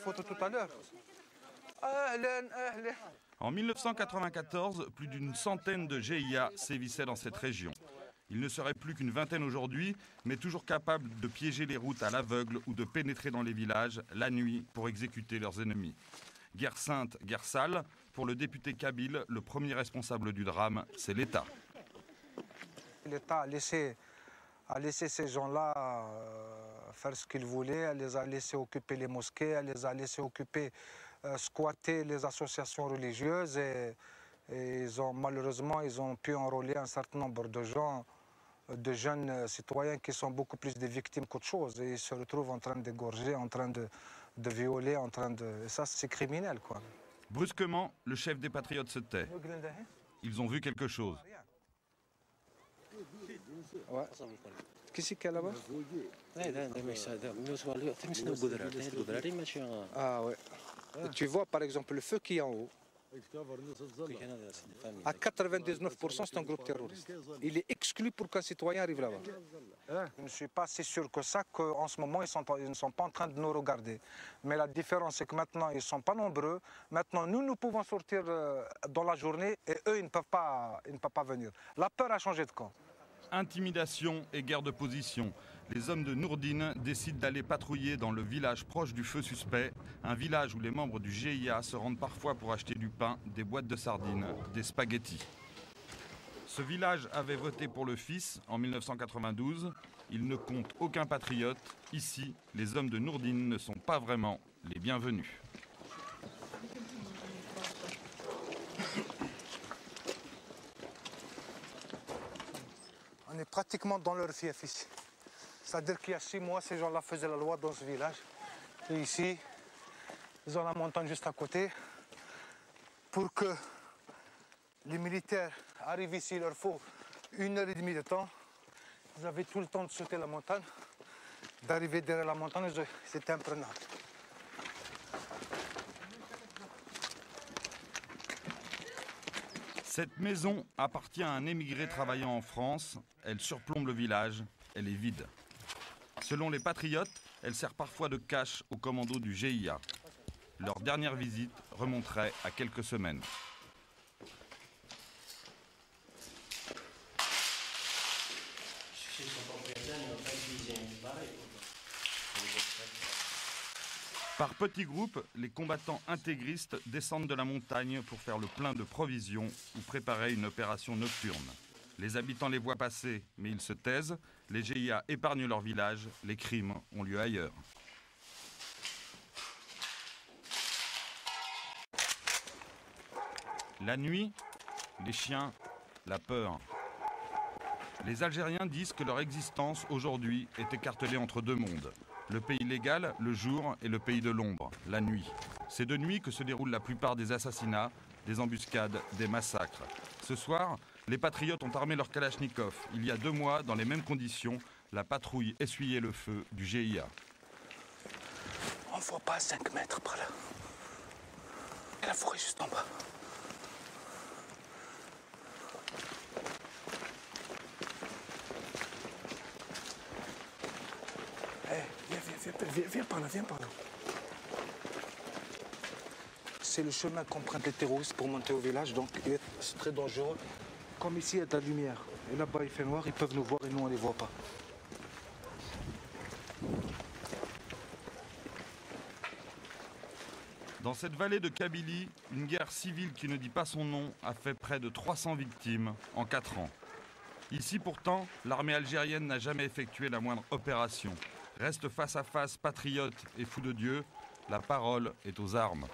photo tout à l'heure. En 1994, plus d'une centaine de GIA sévissaient dans cette région. Il ne serait plus qu'une vingtaine aujourd'hui, mais toujours capables de piéger les routes à l'aveugle ou de pénétrer dans les villages la nuit pour exécuter leurs ennemis. Guerre sainte, guerre sale, pour le député kabyle, le premier responsable du drame, c'est l'État. L'État a laissé ces gens-là faire ce qu'ils voulaient, elle les a laissés occuper les mosquées, elle les a laissés occuper, squatter les associations religieuses et malheureusement ils ont pu enrôler un certain nombre de gens, de jeunes citoyens qui sont beaucoup plus des victimes qu'autre chose et ils se retrouvent en train d'égorger, en train de violer, et ça c'est criminel quoi. Brusquement, le chef des patriotes se tait. Ils ont vu quelque chose. Ouais. Qui c'est qu'il y a là-bas? Ah ouais. Et tu vois par exemple le feu qui est en haut. À 99% c'est un groupe terroriste. Il est exclu pour qu'un citoyen arrive là-bas. Je ne suis pas si sûr que ça qu'en ce moment ils ne sont pas en train de nous regarder. Mais la différence c'est que maintenant ils ne sont pas nombreux. Maintenant nous pouvons sortir dans la journée et eux ils ne peuvent pas venir. La peur a changé de camp. Intimidation et guerre de position. Les hommes de Nourdine décident d'aller patrouiller dans le village proche du feu suspect, un village où les membres du GIA se rendent parfois pour acheter du pain, des boîtes de sardines, des spaghettis. Ce village avait voté pour le fils en 1992. Il ne compte aucun patriote. Ici, les hommes de Nourdine ne sont pas vraiment les bienvenus. On est pratiquement dans leur fief ici. C'est-à-dire qu'il y a 6 mois, ces gens-là faisaient la loi dans ce village. Et ici, ils ont la montagne juste à côté. Pour que les militaires arrivent ici, il leur faut 1h30 de temps. Ils avaient tout le temps de sauter la montagne, d'arriver derrière la montagne, c'était imprenable. Cette maison appartient à un émigré travaillant en France. Elle surplombe le village. Elle est vide. Selon les patriotes, elle sert parfois de cache aux commandos du GIA. Leur dernière visite remonterait à quelques semaines. Par petits groupes, les combattants intégristes descendent de la montagne pour faire le plein de provisions ou préparer une opération nocturne. Les habitants les voient passer, mais ils se taisent. Les GIA épargnent leur village. Les crimes ont lieu ailleurs. La nuit, les chiens, la peur. Les Algériens disent que leur existence aujourd'hui est écartelée entre deux mondes. Le pays légal, le jour, et le pays de l'ombre, la nuit. C'est de nuit que se déroulent la plupart des assassinats, des embuscades, des massacres. Ce soir, les patriotes ont armé leur kalachnikov. Il y a 2 mois, dans les mêmes conditions, la patrouille essuyait le feu du GIA. On ne voit pas à 5 mètres par là. Et la forêt juste en bas. Viens par là, viens par là. C'est le chemin qu'empruntent les terroristes pour monter au village, donc c'est très dangereux. Comme ici, il y a de la lumière. Et là-bas, il fait noir, ils peuvent nous voir et nous, on ne les voit pas. Dans cette vallée de Kabylie, une guerre civile qui ne dit pas son nom a fait près de 300 victimes en 4 ans. Ici pourtant, l'armée algérienne n'a jamais effectué la moindre opération. Reste face à face patriotes et fous de Dieu, la parole est aux armes.